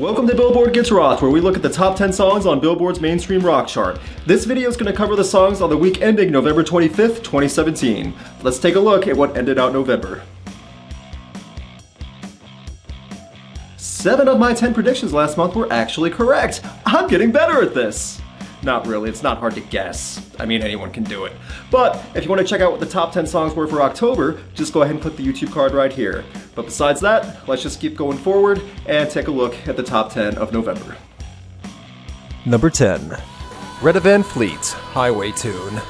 Welcome to Billboard Gets Rocked, where we look at the top 10 songs on Billboard's Mainstream Rock Chart. This video is going to cover the songs on the week ending November 25th, 2017. Let's take a look at what ended out November. 7 of my 10 predictions last month were actually correct. I'm getting better at this. Not really, it's not hard to guess. I mean, anyone can do it. But if you want to check out what the top 10 songs were for October, just go ahead and click the YouTube card right here. But besides that, let's just keep going forward and take a look at the top 10 of November. Number 10. Greta Van Fleet, Highway Tune.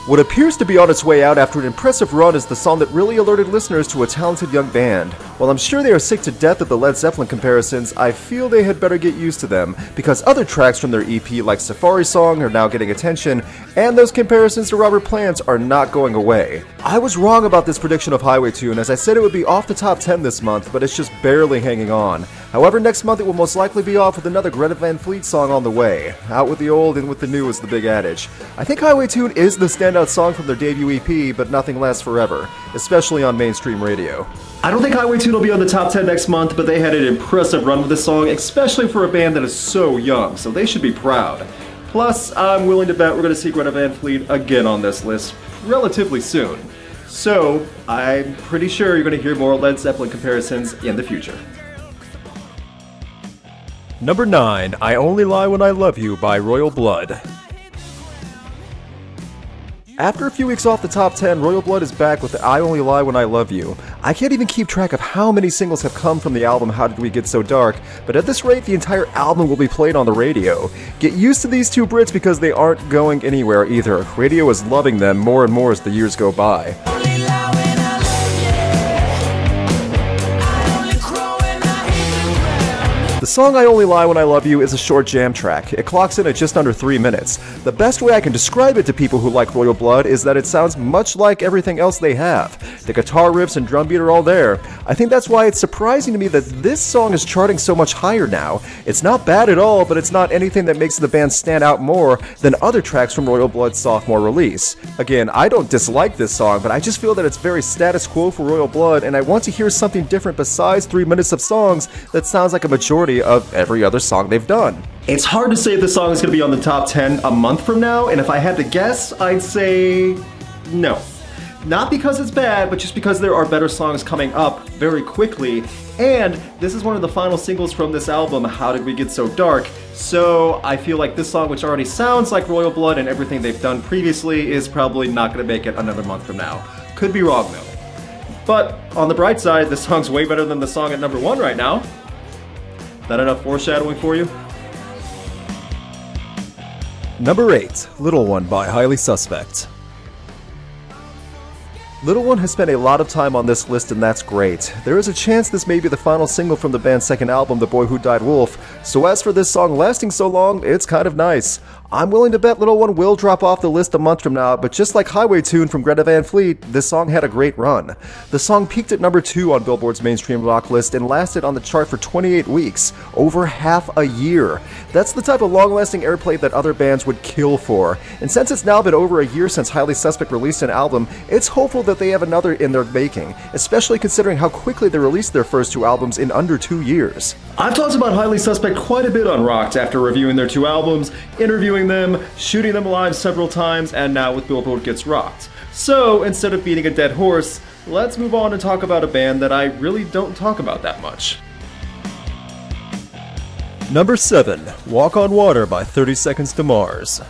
What appears to be on its way out after an impressive run is the song that really alerted listeners to a talented young band. While I'm sure they are sick to death of the Led Zeppelin comparisons, I feel they had better get used to them, because other tracks from their EP like Safari Song are now getting attention, and those comparisons to Robert Plant are not going away. I was wrong about this prediction of Highway Tune, as I said it would be off the top 10 this month, but it's just barely hanging on. However, next month it will most likely be off with another Greta Van Fleet song on the way. Out with the old, in with the new is the big adage. I think Highway Tune is the standout song from their debut EP, but nothing lasts forever, especially on mainstream radio. I don't think Highway Tune will be on the top 10 next month, but they had an impressive run with this song, especially for a band that is so young, so they should be proud. Plus, I'm willing to bet we're going to see Greta Van Fleet again on this list relatively soon. So, I'm pretty sure you're going to hear more Led Zeppelin comparisons in the future. Number 9. I Only Lie When I Love You by Royal Blood. After a few weeks off the top 10, Royal Blood is back with I Only Lie When I Love You. I can't even keep track of how many singles have come from the album How Did We Get So Dark, but at this rate the entire album will be played on the radio. Get used to these two Brits because they aren't going anywhere either. Radio is loving them more and more as the years go by. The song I Only Lie When I Love You is a short jam track. It clocks in at just under 3 minutes. The best way I can describe it to people who like Royal Blood is that it sounds much like everything else they have. The guitar riffs and drum beat are all there. I think that's why it's surprising to me that this song is charting so much higher now. It's not bad at all, but it's not anything that makes the band stand out more than other tracks from Royal Blood's sophomore release. Again, I don't dislike this song, but I just feel that it's very status quo for Royal Blood, and I want to hear something different besides 3 minutes of songs that sounds like a majority of every other song they've done. It's hard to say if this song is going to be on the top 10 a month from now, and if I had to guess, I'd say no. Not because it's bad, but just because there are better songs coming up very quickly, and this is one of the final singles from this album, How Did We Get So Dark, so I feel like this song, which already sounds like Royal Blood and everything they've done previously, is probably not going to make it another month from now. Could be wrong though. But on the bright side, this song's way better than the song at number 1 right now. That enough foreshadowing for you? Number 8. Little One by Highly Suspect. Little One has spent a lot of time on this list, and that's great. There is a chance this may be the final single from the band's second album, The Boy Who Died Wolf, so as for this song lasting so long, it's kind of nice. I'm willing to bet Little One will drop off the list a month from now, but just like Highway Tune from Greta Van Fleet, this song had a great run. The song peaked at number 2 on Billboard's Mainstream Rock list and lasted on the chart for 28 weeks, over half a year. That's the type of long-lasting airplay that other bands would kill for. And since it's now been over a year since Highly Suspect released an album, it's hopeful that they have another in their making, especially considering how quickly they released their first 2 albums in under 2 years. I've talked about Highly Suspect quite a bit on Rocked after reviewing their 2 albums, interviewing them, shooting them live several times, and now with Billboard Gets Rocked. So, instead of beating a dead horse, let's move on and talk about a band that I really don't talk about that much. Number 7. Walk on Water by 30 Seconds to Mars.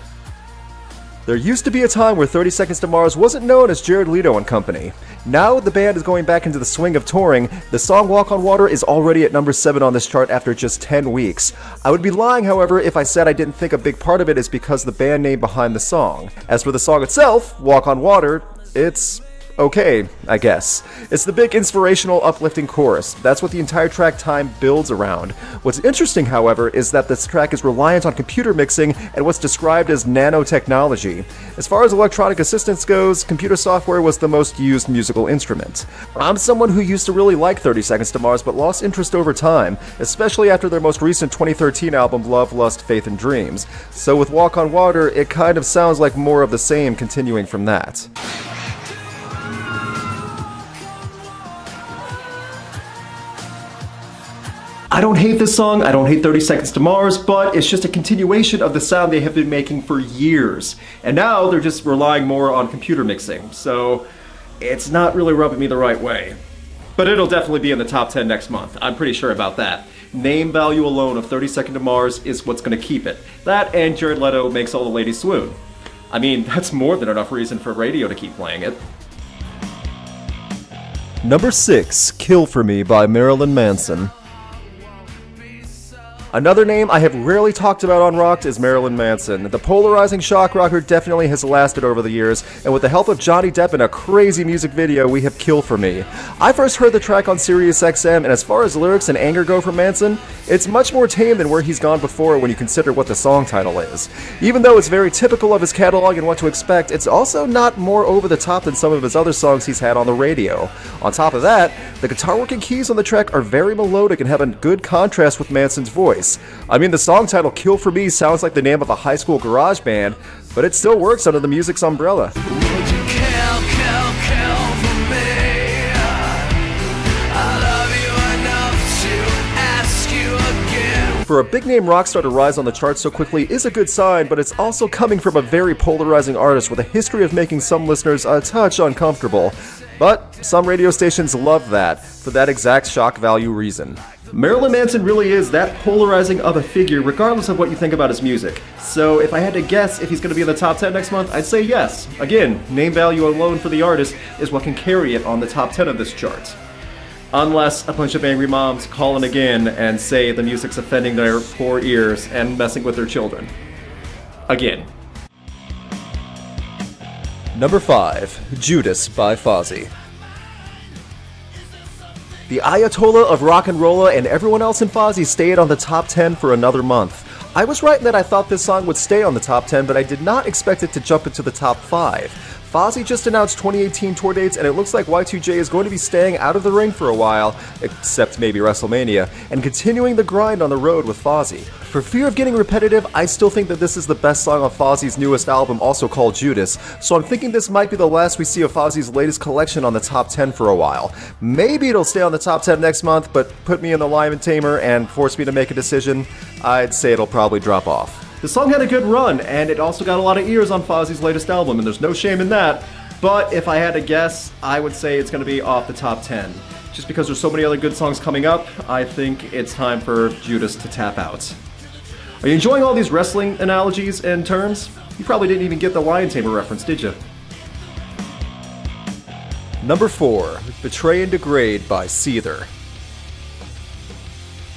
There used to be a time where 30 Seconds to Mars wasn't known as Jared Leto and Company. Now the band is going back into the swing of touring. The song Walk on Water is already at number 7 on this chart after just 10 weeks. I would be lying, however, if I said I didn't think a big part of it is because the band name behind the song. As for the song itself, Walk on Water, it's okay, I guess. It's the big inspirational, uplifting chorus. That's what the entire track time builds around. What's interesting, however, is that this track is reliant on computer mixing and what's described as nanotechnology. As far as electronic assistance goes, computer software was the most used musical instrument. I'm someone who used to really like 30 Seconds to Mars but lost interest over time, especially after their most recent 2013 album Love, Lust, Faith and Dreams. So with Walk on Water, it kind of sounds like more of the same continuing from that. I don't hate this song, I don't hate 30 Seconds to Mars, but it's just a continuation of the sound they have been making for years. And now they're just relying more on computer mixing, so it's not really rubbing me the right way. But it'll definitely be in the top 10 next month, I'm pretty sure about that. Name value alone of 30 Seconds to Mars is what's gonna keep it. That and Jared Leto makes all the ladies swoon. I mean, that's more than enough reason for radio to keep playing it. Number 6, Kill For Me by Marilyn Manson. Another name I have rarely talked about on Rocked is Marilyn Manson. The polarizing shock rocker definitely has lasted over the years, and with the help of Johnny Depp in a crazy music video, we have Kill For Me. I first heard the track on Sirius XM, and as far as lyrics and anger go for Manson, it's much more tame than where he's gone before when you consider what the song title is. Even though it's very typical of his catalog and what to expect, it's also not more over the top than some of his other songs he's had on the radio. On top of that, the guitar work and keys on the track are very melodic and have a good contrast with Manson's voice. I mean, the song title Kill For Me sounds like the name of a high school garage band, but it still works under the music's umbrella. Would you kill for me? I love you enough to ask you again. For a big-name rock star to rise on the charts so quickly is a good sign, but it's also coming from a very polarizing artist with a history of making some listeners a touch uncomfortable. But some radio stations love that, for that exact shock value reason. Marilyn Manson really is that polarizing of a figure regardless of what you think about his music. So if I had to guess if he's going to be in the top 10 next month, I'd say yes. Again, name value alone for the artist is what can carry it on the top 10 of this chart. Unless a bunch of angry moms call in again and say the music's offending their poor ears and messing with their children. Again. Number 5, Judas by Fozzy. The Ayatollah of rock and rolla and everyone else in Fozzy stayed on the top 10 for another month. I was right in that I thought this song would stay on the top 10, but I did not expect it to jump into the top 5. Fozzy just announced 2018 tour dates, and it looks like Y2J is going to be staying out of the ring for a while, except maybe WrestleMania, and continuing the grind on the road with Fozzy. For fear of getting repetitive, I still think that this is the best song on Fozzy's newest album, also called Judas, so I'm thinking this might be the last we see of Fozzy's latest collection on the top 10 for a while. Maybe it'll stay on the top 10 next month, but put me in the Lion Tamer and force me to make a decision, I'd say it'll probably drop off. The song had a good run, and it also got a lot of ears on Fozzy's latest album, and there's no shame in that. But if I had to guess, I would say it's going to be off the top 10. Just because there's so many other good songs coming up, I think it's time for Judas to tap out. Are you enjoying all these wrestling analogies and terms? You probably didn't even get the Lion Tamer reference, did you? Number 4, Betray and Degrade by Seether.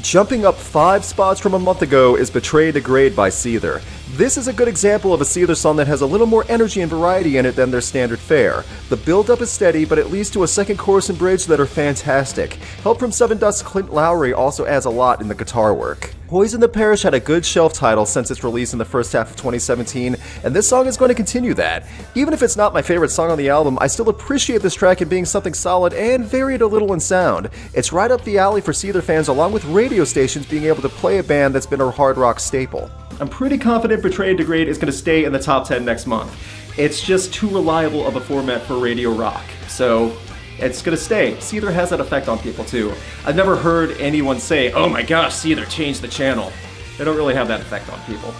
Jumping up 5 spots from a month ago is Betray and Degrade by Seether. This is a good example of a Seether song that has a little more energy and variety in it than their standard fare. The build-up is steady, but it leads to a second chorus and bridge that are fantastic. Help from Seven Dust's Clint Lowry also adds a lot in the guitar work. Poison the Parish had a good shelf title since its release in the first half of 2017, and this song is going to continue that. Even if it's not my favorite song on the album, I still appreciate this track in being something solid and varied a little in sound. It's right up the alley for Seether fans, along with radio stations being able to play a band that's been a hard rock staple. I'm pretty confident Betray and Degrade is going to stay in the top 10 next month. It's just too reliable of a format for radio rock, so it's going to stay. Seether has that effect on people too. I've never heard anyone say, oh my gosh, Seether changed the channel. They don't really have that effect on people.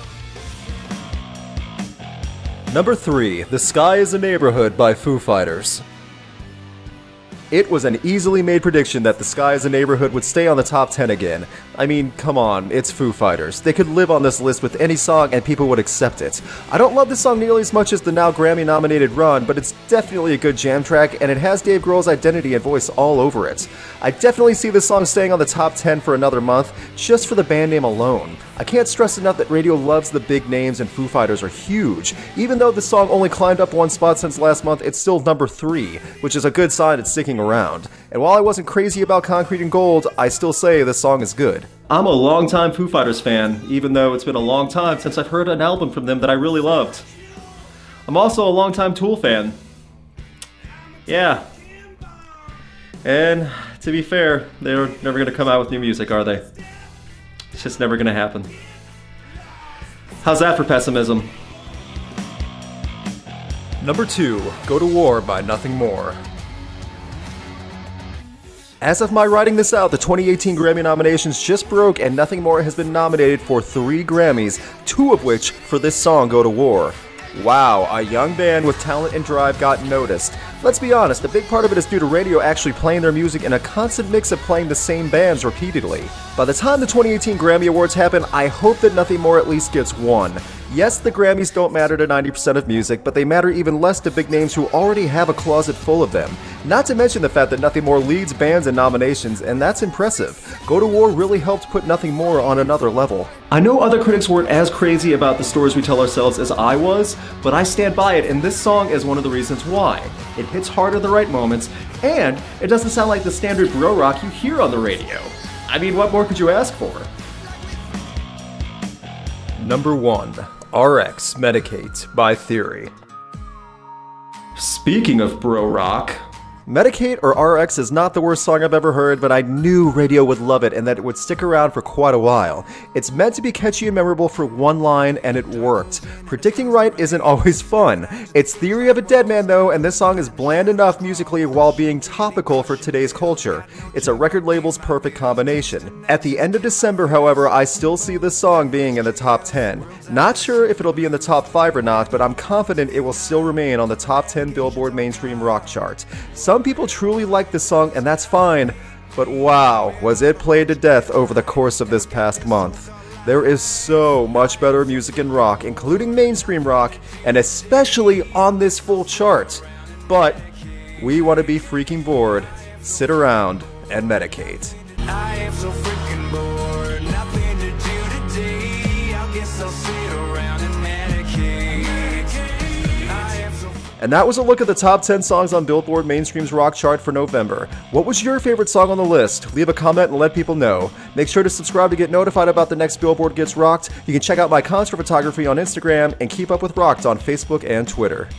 Number 3, The Sky is a Neighborhood by Foo Fighters. It was an easily made prediction that The Sky is a Neighborhood would stay on the top 10 again. I mean, come on, it's Foo Fighters. They could live on this list with any song and people would accept it. I don't love this song nearly as much as the now Grammy-nominated Run, but it's definitely a good jam track, and it has Dave Grohl's identity and voice all over it. I definitely see this song staying on the top 10 for another month, just for the band name alone. I can't stress enough that radio loves the big names and Foo Fighters are huge. Even though the song only climbed up 1 spot since last month, it's still number 3, which is a good sign it's sticking around. And while I wasn't crazy about Concrete and Gold, I still say this song is good. I'm a longtime Foo Fighters fan, even though it's been a long time since I've heard an album from them that I really loved. I'm also a longtime Tool fan. Yeah. And to be fair, they're never going to come out with new music, are they? It's just never going to happen. How's that for pessimism? Number 2, Go to War by Nothing More. As of my writing this out, the 2018 Grammy nominations just broke and Nothing More has been nominated for 3 Grammys, 2 of which for this song Go to War. Wow, a young band with talent and drive got noticed. Let's be honest, a big part of it is due to radio actually playing their music in a constant mix of playing the same bands repeatedly. By the time the 2018 Grammy Awards happen, I hope that Nothing More at least gets one. Yes, the Grammys don't matter to 90% of music, but they matter even less to big names who already have a closet full of them. Not to mention the fact that Nothing More leads bands in nominations, and that's impressive. Go to War really helped put Nothing More on another level. I know other critics weren't as crazy about the stories we tell ourselves as I was, but I stand by it, and this song is one of the reasons why. It hits hard at the right moments, and it doesn't sound like the standard bro rock you hear on the radio. I mean, what more could you ask for? Number 1. RX Medicate by Theory. Speaking of bro rock, Medicate or RX is not the worst song I've ever heard, but I knew radio would love it and that it would stick around for quite a while. It's meant to be catchy and memorable for one line, and it worked. Predicting right isn't always fun. It's Theory of a Dead Man though, and this song is bland enough musically while being topical for today's culture. It's a record label's perfect combination. At the end of December, however, I still see this song being in the top 10. Not sure if it'll be in the top 5 or not, but I'm confident it will still remain on the top 10 Billboard Mainstream Rock Chart. Some people truly like this song, and that's fine, but wow, was it played to death over the course of this past month. There is so much better music in rock, including mainstream rock, and especially on this full chart. But we want to be freaking bored, sit around, and medicate. I am so freaking bored, nothing to do today. I guess I'll sit around and medicate. And that was a look at the top 10 songs on Billboard Mainstream's Rock Chart for November. What was your favorite song on the list? Leave a comment and let people know. Make sure to subscribe to get notified about the next Billboard Gets Rocked. You can check out my concert photography on Instagram and keep up with Rocked on Facebook and Twitter.